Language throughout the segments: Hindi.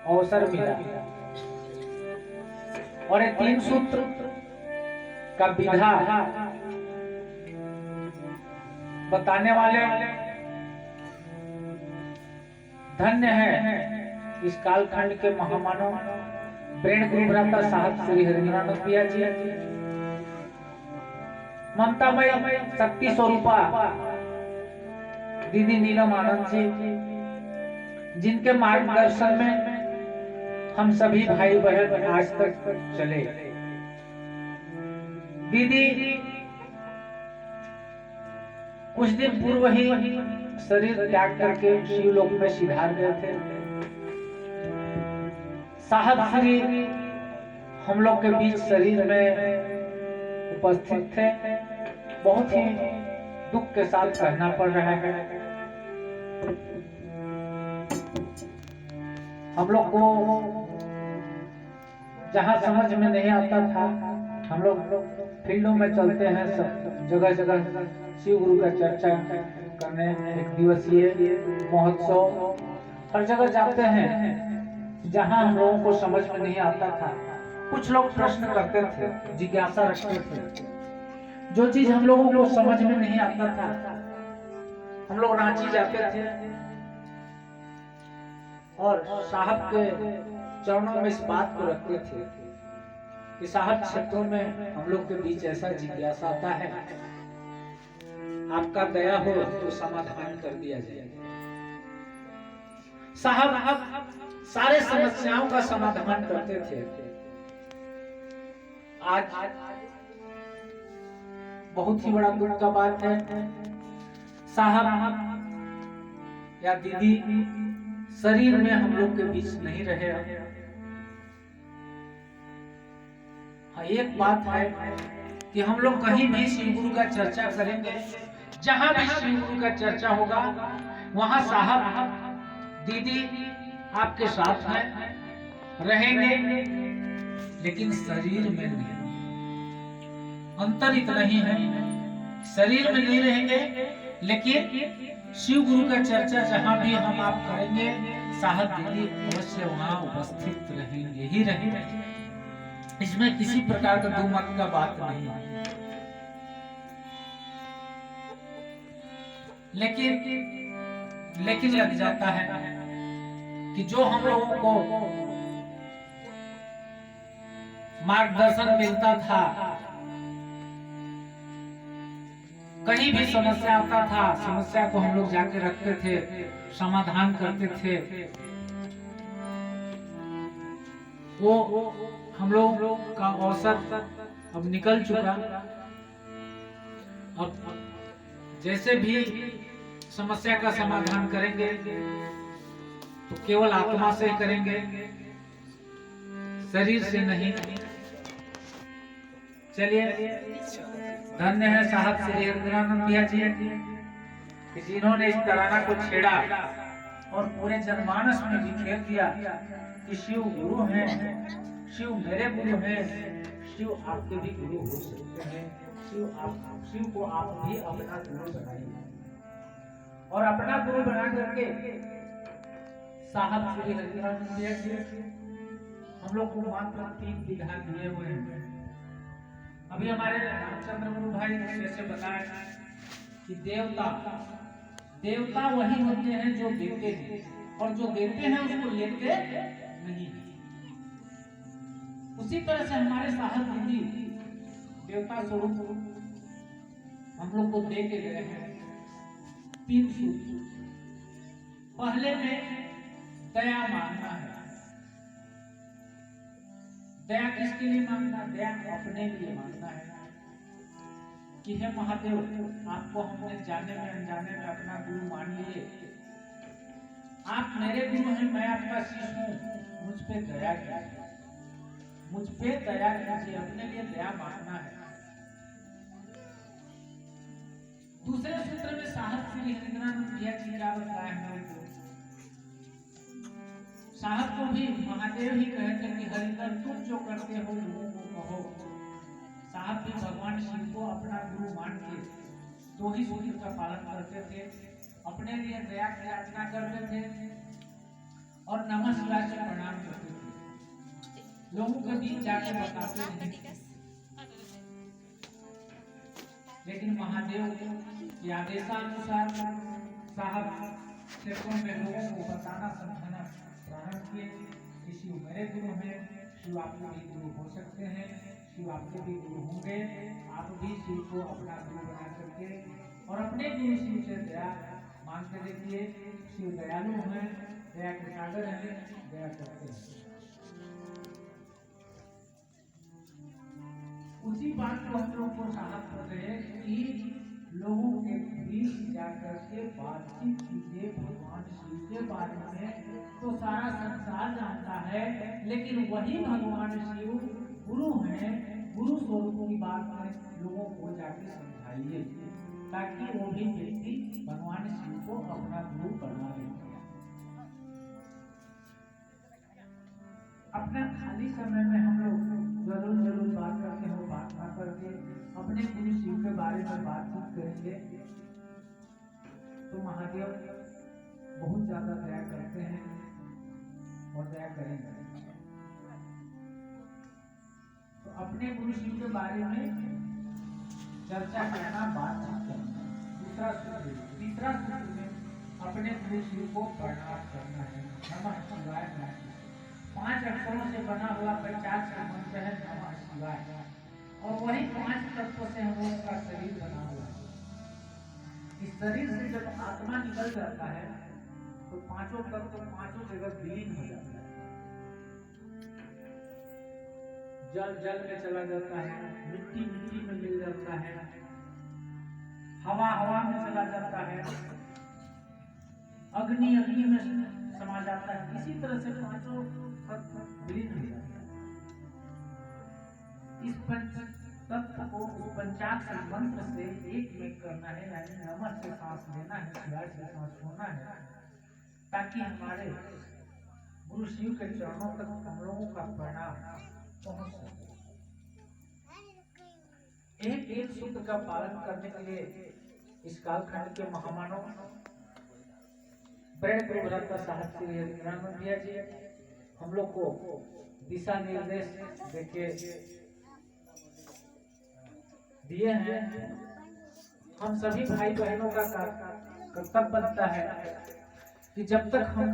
अवसर मिला और ये 3 सूत्र का विधा बताने वाले धन्य है इस कालखंड के महामानव प्रेण गुरु भ्राता साहब श्री हरिंद्रानंद पिया जी, ममतामय शक्ति स्वरूपा दीदी नीलम आनंद जी, जिनके मार्गदर्शन में हम सभी भाई बहन आज तक चले। दीदी कुछ दिन पूर्व ही शरीर त्याग करके शिवलोक में सिधार गए थे। साहब श्री हम लोग के बीच शरीर में उपस्थित थे। बहुत ही दुख के साथ कहना पड़ रहा है, हम लोग को जहां समझ में नहीं आता था, हम लोग फील्डों में चलते हैं, सब जगह जगह शिव गुरु का चर्चा करने, एक दिवसीय महोत्सव हर जगह जाते हैं। जहां हम लोगों को समझ में नहीं आता था, कुछ लोग प्रश्न करते थे, जिज्ञासा रखते थे। जो चीज हम लोगों को समझ में नहीं आता था, हम लोग रांची जाते थे और साहब के चरणों में इस बात को रखते थे कि साहब क्षेत्रों में हम लोग के बीच ऐसा जिज्ञासा आता है, आपका दया हो तो समाधान कर दिया जाए। साहब सारे समस्याओं का समाधान करते थे। आज बहुत ही बड़ा दुख का बात है, साहब या दीदी शरीर में हम लोग के बीच नहीं रहे। हाँ, एक बात है कि हम लोग कहीं भी शिव गुरु का चर्चा करेंगे, जहां भी शिव गुरु का चर्चा होगा, वहां साहब दीदी आपके साथ हैं, रहेंगे, लेकिन शरीर में नहीं। अंतर इतना ही है, शरीर में नहीं रहेंगे, लेकिन शिव गुरु का चर्चा जहां भी हम आप करेंगे, साहब दीदी अवश्य वहां उपस्थित रहेंगे ही रहेंगे। इसमें किसी प्रकार का दो मत का बात नहीं है। लेकिन लग जाता है कि जो हम लोगों को मार्गदर्शन मिलता था, कहीं भी समस्या आता था, समस्या को हम लोग जाके रखते थे, समाधान करते थे, वो हम लोग का अवसर अब निकल चुका। अब जैसे भी समस्या का समाधान करेंगे तो केवल आत्मा से करेंगे, शरीर से नहीं। चलिए, धन्य है साहब श्री हरिंद्रानंद पिया जी कि जिन्होंने इस तराना को छेड़ा और पूरे जनमानस में बिखेर दिया कि शिव गुरु हैं, शिव मेरे गुरु हैं, शिव आपके भी गुरु हो सकते हैं, शिव को आप भी अपना गुरु बनाइए। और अपना गुरु बना करके साहब श्री हरिंद्रानंद पिया जी हम लोग को मात्र 3 बीघा दिए हुए हैं। अभी हमारे रामचंद्र गुरु भाई जैसे बताया कि देवता वही होते हैं जो देते हैं, और जो देते हैं उसको लेते नहीं। उसी तरह से हमारे साहब दीदी देवता स्वरूप हम लोग को दे के गए हैं 3 सूत्र। पहले में दया मांगना है। दया किसके लिए मांगना? दया अपने लिए मांगना है कि हे महादेव, आपको हमने जाने में अनजाने में अपना गुरु मान लिए, आप मेरे गुरु हैं, मैं आपका शिष्य हूं, मुझ पे दया कीजिए, मुझ पे दया कीजिए। अपने लिए दया मांगना है। दूसरे सूत्र में साहब श्री हरिंद्रानंद पिया जी क्या बताया हमारे को? साहब को भी महादेव ही कहते कि हरिंदर तुम जो करते हो लोगों को कहो। साहब भी भगवान शिव को अपना गुरु मान के 2 ही सूत्र का पालन करते थे, अपने लिए दया की याचना करते थे और नमः शिवाय से प्रणाम लोगों के बीच जाकर बताते नहीं, लेकिन महादेव के आदेशानुसार साहब क्षेत्रों में लोगों को बताना समझाना प्रारंभ किए कि शिव मेरे गुरु हैं, शिव आपके भी गुरु हो सकते हैं, शिव आपके भी गुरु होंगे, आप भी शिव को अपना गुरु बना करके और अपने गुरु शिव से दया मांगते देखिए। शिव दयालु हैं, दया के सागर हैं, दया करते हैं। उसी बात को हम लोग को साहब कर रहे हैं कि लोगों के बीच जाकर के बातचीत कीजिए भगवान शिव के बारे में, तो सारा संसार जानता है, लेकिन वही भगवान शिव गुरु हैं, गुरु स्वरूप की बात में लोगों को जाके समझाइए, ताकि वो भी व्यक्ति भगवान शिव को अपना गुरु बना ले। अपना खाली समय में हम लोग जरूर बात करके हो, बात ना करके अपने गुरु शिव के बारे में बातचीत करेंगे तो महादेव बहुत ज्यादा दया करते हैं और दया करेंगे। तो अपने गुरु शिव के बारे में चर्चा करना, बातचीत करना। दूसरा सूत्र, तीसरा सूत्र में अपने गुरु शिव को प्रणाम करना है। नमः शिवाय। 5 अक्षरों से बना हुआ पंचाक्षर का मंत्र है नमः शिवाय, और वही 5 तत्वों से हम लोग का शरीर बना हुआ है। इस शरीर से जब आत्मा निकल जाता है तो पांचों तत्व पांचों जगह विलीन हो जाता है। जल जल में चला जाता है, मिट्टी मिट्टी में मिल जाता है, हवा हवा में चला जाता है, अग्नि अग्नि में समा जाता है। इसी तरह से पांचों विलीन हो जाता है। इस पंच तत्व को उस पंचाक्षर मंत्र से एक में करना है, यानी नमः से सांस लेना है, शिवाय से सांस छोड़ना है, ताकि हमारे गुरु शिव के चरणों तक हम लोगों का प्रणाम पहुंच सके। एक एक सूत्र का पालन करने के लिए इस कालखंड के महामानव प्रेम प्रभुरत्न साहब श्री हरिनारायण जी हम लोग को दिशा निर्देश देके दिए हैं। हम सभी भाई बहनों का कर्तव्य बनता है कि जब तक हम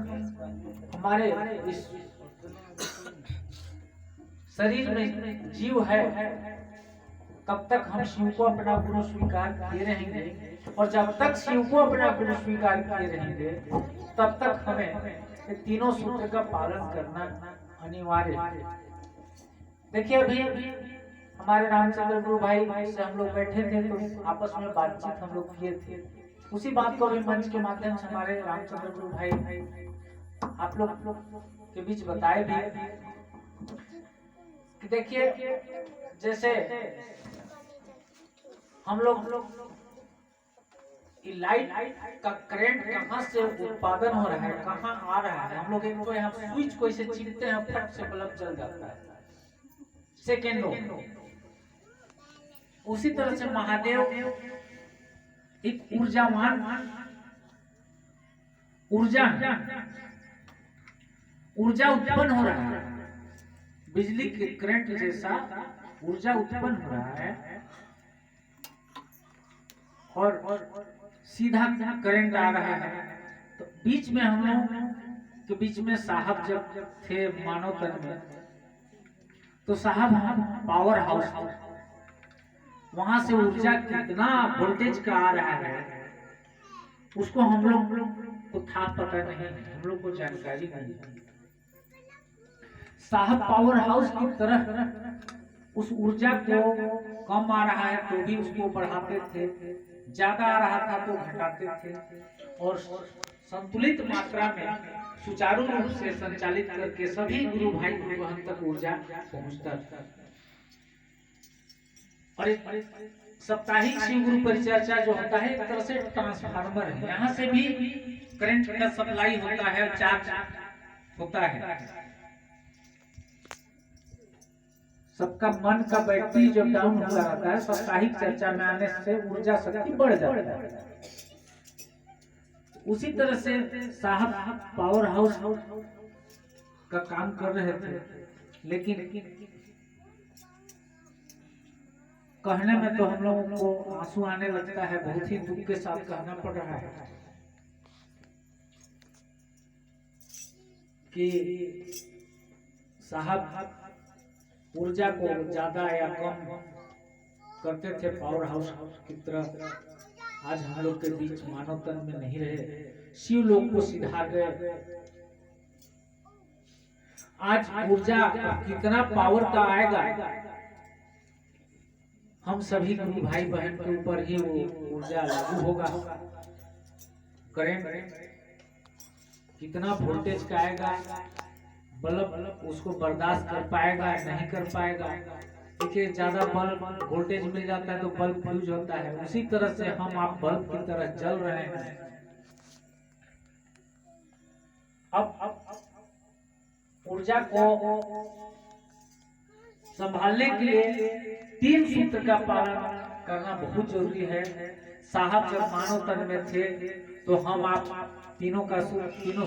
हमारे इस शरीर में जीव है तब तक हम शिव को अपना गुरु स्वीकार किए रहेंगे, और जब तक शिव को अपना गुरु स्वीकार किए रहेंगे तब तक हमें तीनों सूत्र का पालन करना अनिवार्य है। देखिए अभी हमारे रामचंद्र गुरु भाई से हम लोग बैठे थे तो आपस में बातचीत हम लोग किए थे। उसी बात को भी मंच के माध्यम से हमारे रामचंद्र गुरु भाई आप लोग के बीच बताए भी कि देखिए जैसे हम लोग लाइट का करंट कहां से उत्पादन हो रहा है, कहां आ रहा है, हम लोग एक तो यहाँ स्विच को ऐसे चिपते हैं, फट से बल्ब जल जाता है सेकेंडों। उसी तरह से महादेव एक ऊर्जावान ऊर्जा उत्पन्न हो रहा है, बिजली के करंट जैसा ऊर्जा उत्पन्न हो रहा है, और सीधा करंट आ रहा है। तो बीच में हम लोग के बीच में साहब जब थे मानव तन में, तो साहब पावर हाउस वहां से ऊर्जा कितना वोल्टेज का आ रहा है उसको हम लोग को था पता नहीं, हम लोग को जानकारी नहीं। साहब पावर हाउस की तरह उस ऊर्जा को कम आ रहा है तो भी उसको बढ़ाते थे, ज्यादा आ रहा था तो घटाते थे, और संतुलित मात्रा में सुचारू रूप से संचालित करके सभी गुरु भाई गुरु बहन तक ऊर्जा पहुंचता था। और साप्ताहिक शिव गुरु परिचर्चा जो होता है एक तरह से ट्रांसफार्मर है, यहाँ से भी करंट का सप्लाई होता है, चार्ज होता है। सबका मन का बैटरी जब डाउन हो जाता है साप्ताहिक चर्चा में आने से ऊर्जा शक्ति बढ़ जाती है। उसी तरह से साहब पावर हाउस का काम कर रहे थे, लेकिन कहने में तो हम लोगों को आंसू आने लगता है, बहुत ही दुख के साथ कहना पड़ रहा है कि साहब ऊर्जा को ज्यादा या कम करते थे पावर हाउस की तरह, आज हम लोग के बीच मानव तन में नहीं रहे, शिव लोग को सिधार गए। आज ऊर्जा कितना पावर का आएगा, हम सभी गुरु भाई बहन के ऊपर ही वो ऊर्जा लागू होगा। करंट कितना वोल्टेज का आएगा, बल्ब उसको बर्दाश्त कर पाएगा नहीं कर पाएगा। देखिए ज्यादा बल्ब वोल्टेज मिल जाता है तो बल्ब फ्यूज होता है, उसी तरह से हम आप बल्ब की तरह जल रहे हैं। अब ऊर्जा को संभालने के लिए 3 सूत्र का पालन करना बहुत जरूरी है। साहब जब मानव तन में थे तो हम आप तीनों